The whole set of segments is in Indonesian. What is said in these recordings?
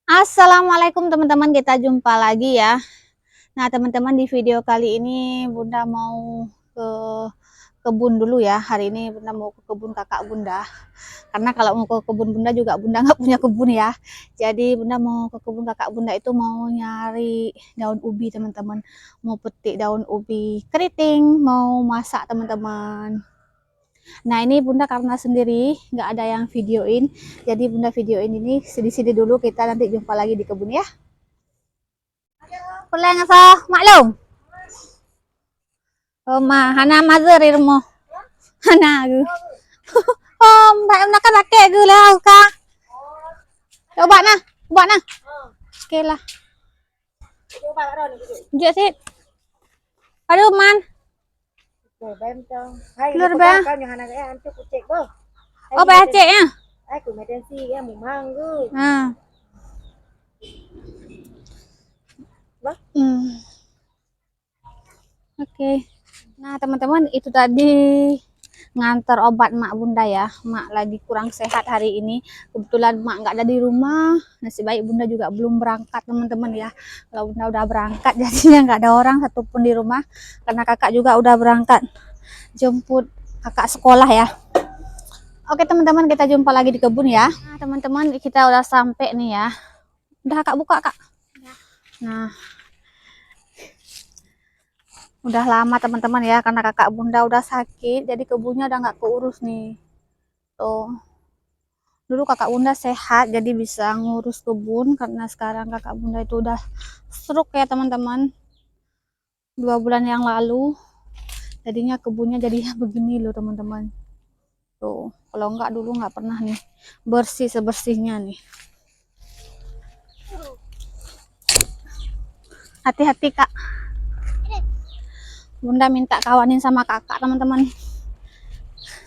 Assalamualaikum teman-teman, kita jumpa lagi ya. Nah teman-teman, di video kali ini Bunda mau ke kebun dulu ya. Hari ini Bunda mau ke kebun kakak Bunda. Karena kalau mau ke kebun Bunda juga Bunda nggak punya kebun ya. Jadi Bunda mau ke kebun kakak Bunda itu mau nyari daun ubi teman-teman. Mau petik daun ubi keriting, mau masak teman-teman. Nah ini Bunda karena sendiri nggak ada yang videoin, jadi Bunda videoin ini di sini dulu. Kita nanti jumpa lagi di kebun ya. Pulang so maklum. Ma hana mazir irmo. Hana gu. Mbak em nak laki gu lah ka. Coba nah, coba nah. Oke lah. Jujur sih. Aduh man. Keluar ba? Oh, Aceh ya. Ah. Oke. Nah teman-teman, itu tadi ngantar obat mak Bunda ya. Mak lagi kurang sehat hari ini. Kebetulan mak nggak ada di rumah. Nasib baik Bunda juga belum berangkat teman-teman ya. Kalau Bunda udah berangkat jadinya nggak ada orang satupun di rumah. Karena kakak juga udah berangkat jemput kakak sekolah ya. Oke teman-teman, kita jumpa lagi di kebun ya. Nah teman-teman, kita udah sampai nih ya. Udah kakak buka kak. Nah udah lama teman-teman ya, karena kakak Bunda udah sakit, jadi kebunnya udah nggak keurus nih. Tuh, dulu kakak Bunda sehat jadi bisa ngurus kebun, karena sekarang kakak Bunda itu udah stroke ya teman-teman, 2 bulan yang lalu. Jadinya kebunnya jadinya begini loh teman-teman. Tuh, kalau nggak dulu nggak pernah nih bersih sebersihnya nih. Hati-hati kak. Bunda minta kawanin sama kakak teman-teman.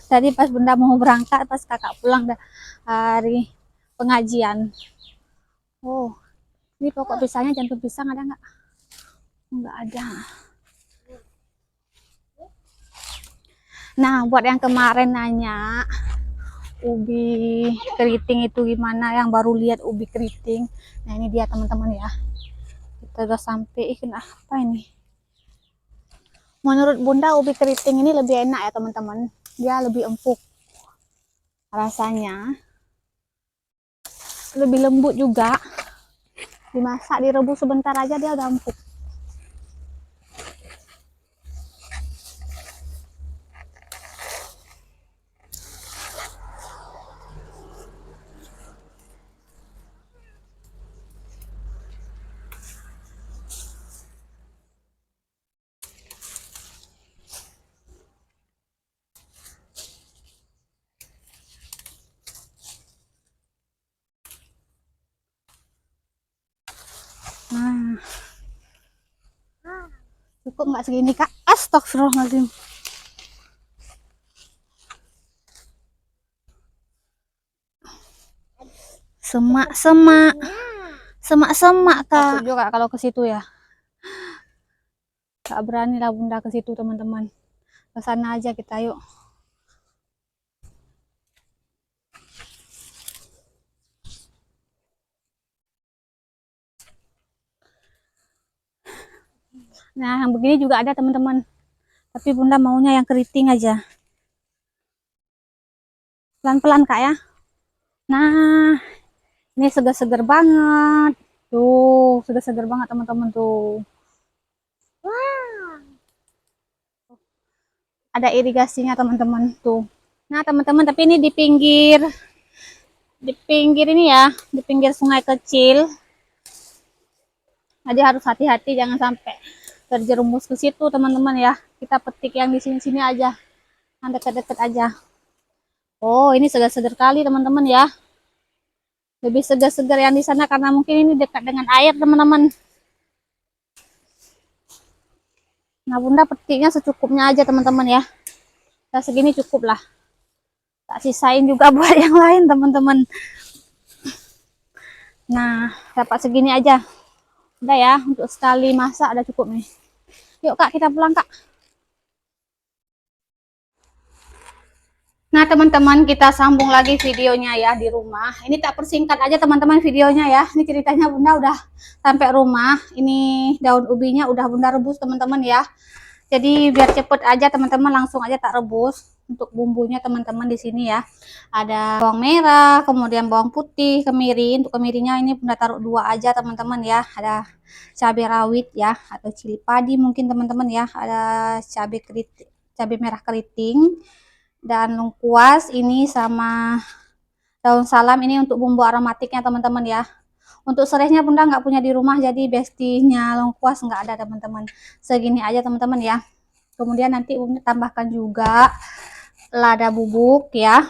Tadi pas Bunda mau berangkat, pas kakak pulang hari pengajian. Oh, ini pokok pisangnya, jantung pisang ada nggak? Nggak ada. Nah, buat yang kemarin nanya ubi keriting itu gimana, yang baru lihat ubi keriting. Nah, ini dia teman-teman ya. Kita udah sampai. Apa ini? Menurut Bunda ubi keriting ini lebih enak ya teman-teman. Dia lebih empuk rasanya. Lebih lembut juga. Dimasak, direbus sebentar aja dia udah empuk. Nah, cukup nggak segini kak? Astagfirullahaladzim. Semak kak. Takut juga kalau ke situ ya. Gak berani lah Bunda ke situ teman-teman. Ke sana aja kita yuk. Nah, yang begini juga ada teman-teman. Tapi Bunda maunya yang keriting aja. Pelan-pelan kak ya. Nah, ini segar-segar banget. Tuh, segar-segar banget teman-teman tuh. Wow. Ada irigasinya teman-teman tuh. Nah, teman-teman, tapi ini di pinggir ini ya, di pinggir sungai kecil. Jadi harus hati-hati, jangan sampai terjerumus ke situ teman-teman ya. Kita petik yang di sini-sini aja, yang dekat-dekat aja. Oh, ini segar-segar kali teman-teman ya. Lebih segar-segar yang di sana karena mungkin ini dekat dengan air teman-teman. Nah Bunda petiknya secukupnya aja teman-teman ya. Nah, segini cukup lah. Tak sisain juga buat yang lain teman-teman. Nah dapat segini aja. Udah ya, untuk sekali masak ada cukup nih. Yuk kak, kita pulang kak. Nah teman-teman, kita sambung lagi videonya ya di rumah. Ini tak persingkat aja teman-teman videonya ya. Ini ceritanya bunda udah sampai rumah. Ini daun ubinya udah bunda rebus teman-teman ya. Jadi biar cepet aja teman-teman, langsung aja tak rebus. Untuk bumbunya teman-teman di sini ya, ada bawang merah, kemudian bawang putih, kemiri. Untuk kemirinya ini bunda taruh 2 aja teman-teman ya. Ada cabai rawit ya, atau cili padi mungkin teman-teman ya. Ada cabai merah keriting dan lengkuas ini, sama daun salam ini untuk bumbu aromatiknya teman-teman ya. Untuk serehnya bunda nggak punya di rumah, jadi bestinya lengkuas nggak ada teman-teman. Segini aja teman-teman ya. Kemudian nanti bunda tambahkan juga lada bubuk ya.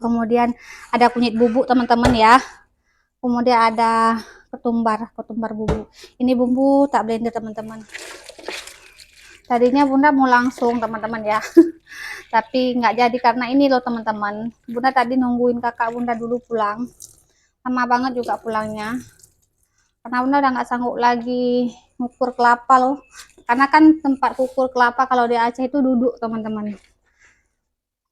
Kemudian ada kunyit bubuk teman-teman ya. Kemudian ada ketumbar bubuk. Ini bumbu tak blender teman-teman. Tadinya bunda mau langsung teman-teman ya. Tapi nggak jadi karena ini loh teman-teman. Bunda tadi nungguin kakak bunda dulu pulang. Lama banget juga pulangnya. Karena bunda udah nggak sanggup lagi ngukur kelapa loh. Karena kan tempat ukur kelapa kalau di Aceh itu duduk teman-teman.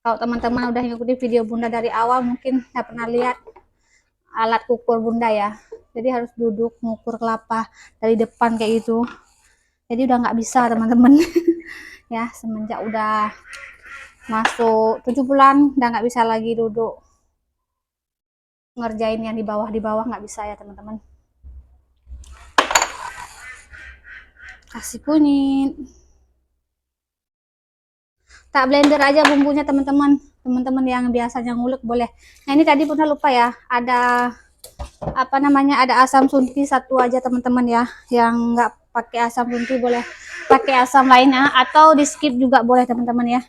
Kalau teman-teman udah ngikutin video bunda dari awal mungkin nggak pernah lihat alat ukur bunda ya. Jadi harus duduk ngukur kelapa dari depan kayak gitu. Jadi udah nggak bisa teman-teman. Ya semenjak udah masuk 7 bulan udah nggak bisa lagi duduk ngerjain yang di bawah nggak bisa ya teman-teman. Kasih kunyit, tak blender aja bumbunya teman-teman. Teman-teman yang biasanya ngulek boleh. Nah ini tadi bunda lupa ya, ada apa namanya, ada asam sunti 1 aja teman-teman ya. Yang nggak pakai asam sunti boleh pakai asam lainnya, atau di skip juga boleh teman-teman ya.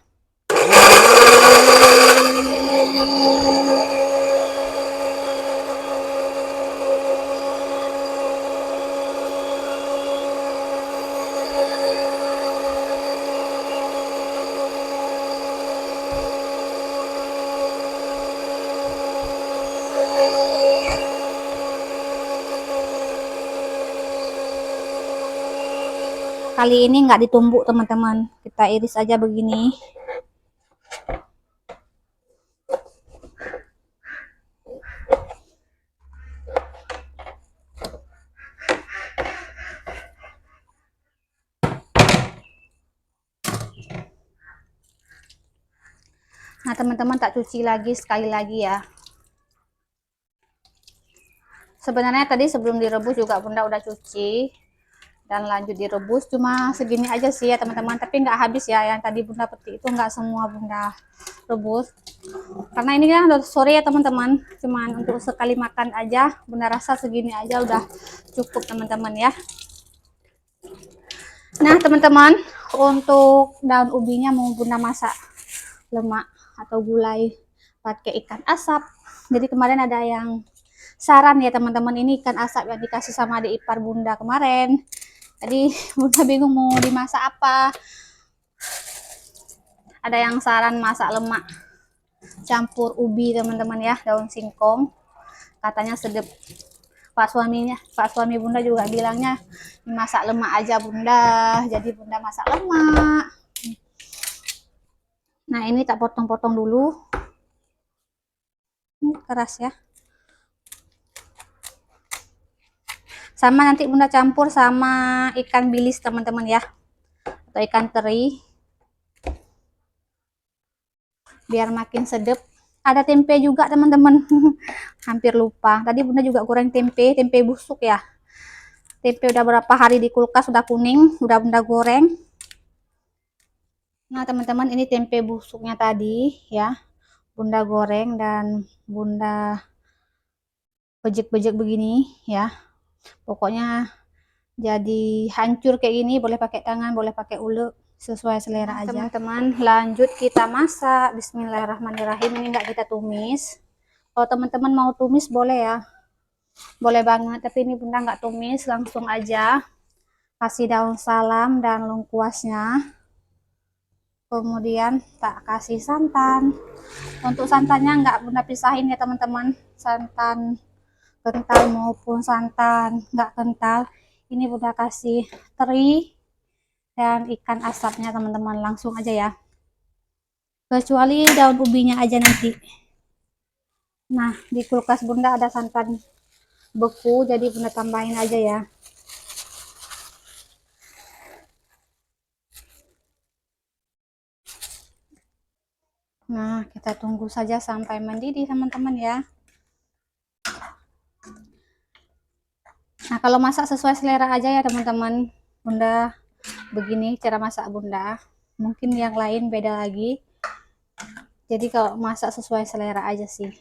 Kali ini nggak ditumbuk teman-teman, kita iris aja begini. Nah teman-teman, tak cuci lagi sekali lagi ya. Sebenarnya tadi sebelum direbus juga bunda udah cuci dan lanjut direbus, cuma segini aja sih ya teman-teman, tapi nggak habis ya. Yang tadi bunda petik itu nggak semua bunda rebus, karena ini kan udah sore ya teman-teman, cuman untuk sekali makan aja. Bunda rasa segini aja udah cukup teman-teman ya. Nah teman-teman, untuk daun ubinya mau bunda masak lemak atau gulai pakai ikan asap. Jadi kemarin ada yang saran ya teman-teman, ini ikan asap yang dikasih sama adik ipar bunda kemarin. Jadi bunda bingung mau dimasak apa. Ada yang saran masak lemak campur ubi teman-teman ya, daun singkong, katanya sedap. Pak suami bunda juga bilangnya masak lemak aja bunda, jadi bunda masak lemak. Nah ini tak potong-potong dulu, ini keras ya. Sama nanti bunda campur sama ikan bilis teman-teman ya, atau ikan teri, biar makin sedap. Ada tempe juga teman-teman. Hampir lupa, tadi bunda juga goreng tempe busuk ya. Tempe udah berapa hari di kulkas, udah kuning, udah bunda goreng. Nah teman-teman, ini tempe busuknya tadi ya, bunda goreng dan bunda bejek-bejek begini ya. Pokoknya jadi hancur kayak gini, boleh pakai tangan, boleh pakai ulek, sesuai selera aja teman-teman. Lanjut kita masak. Bismillahirrahmanirrahim. Ini enggak kita tumis. Kalau teman-teman mau tumis boleh ya, boleh banget, tapi ini bunda nggak tumis, langsung aja kasih daun salam dan lengkuasnya. Kemudian tak kasih santan. Untuk santannya nggak bunda pisahin ya teman-teman, santan kental maupun santan nggak kental. Ini bunda kasih teri dan ikan asapnya teman-teman, langsung aja ya. kecuali daun ubinya aja nanti. Nah, di kulkas bunda ada santan beku, jadi bunda tambahin aja ya. Nah, kita tunggu saja sampai mendidih teman-teman ya. Nah, kalau masak sesuai selera aja ya teman-teman. Bunda begini cara masak bunda. Mungkin yang lain beda lagi. Jadi kalau masak sesuai selera aja sih.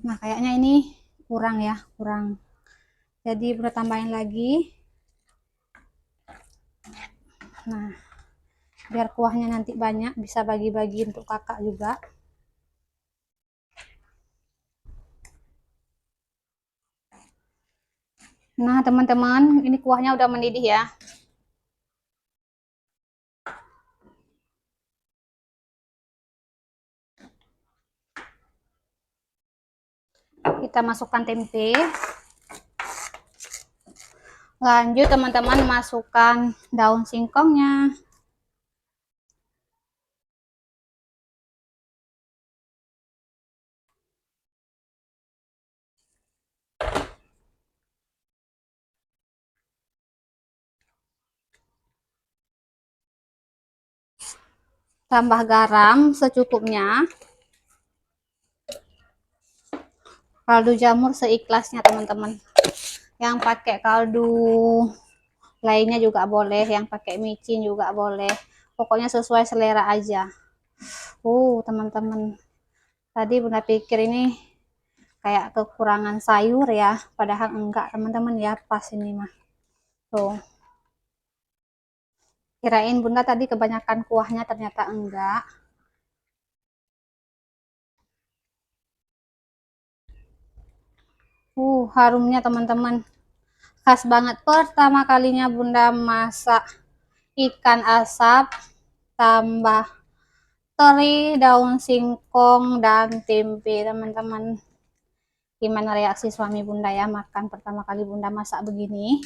Nah, kayaknya ini kurang ya, kurang. Jadi bunda tambahin lagi. Nah, biar kuahnya nanti banyak, bisa bagi-bagi untuk kakak juga. Nah, teman-teman, ini kuahnya udah mendidih ya. Kita masukkan tempe. Lanjut teman-teman, masukkan daun singkongnya. Tambah garam secukupnya. Kaldu jamur seikhlasnya teman-teman. Yang pakai kaldu lainnya juga boleh, yang pakai micin juga boleh. Pokoknya sesuai selera aja. Teman-teman. Tadi bunda pikir ini kayak kekurangan sayur ya, padahal enggak teman-teman ya, pas ini mah. Tuh. Kirain bunda tadi kebanyakan kuahnya, ternyata enggak. Harumnya teman-teman. Khas banget, pertama kalinya bunda masak ikan asap tambah teri, daun singkong, dan tempe teman-teman. Gimana reaksi suami bunda ya makan pertama kali bunda masak begini?